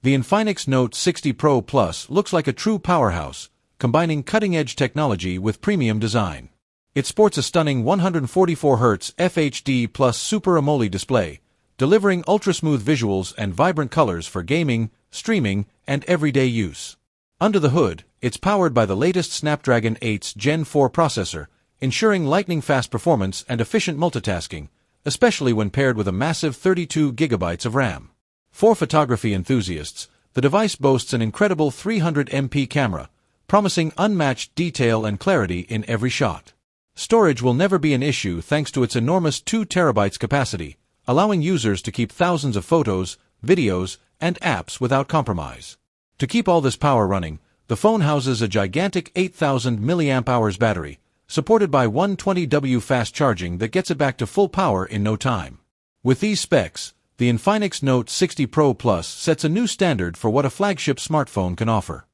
The Infinix Note 60 Pro Plus looks like a true powerhouse, combining cutting-edge technology with premium design. It sports a stunning 144Hz FHD plus Super AMOLED display, delivering ultra-smooth visuals and vibrant colors for gaming, streaming, and everyday use. Under the hood, it's powered by the latest Snapdragon 8's Gen 4 processor, ensuring lightning-fast performance and efficient multitasking, especially when paired with a massive 32GB of RAM. For photography enthusiasts, the device boasts an incredible 300MP camera, promising unmatched detail and clarity in every shot. Storage will never be an issue thanks to its enormous 2TB capacity, allowing users to keep thousands of photos, videos, and apps without compromise. To keep all this power running, the phone houses a gigantic 8,000 mAh battery, supported by 120W fast charging that gets it back to full power in no time. With these specs, the Infinix Note 60 Pro Plus sets a new standard for what a flagship smartphone can offer.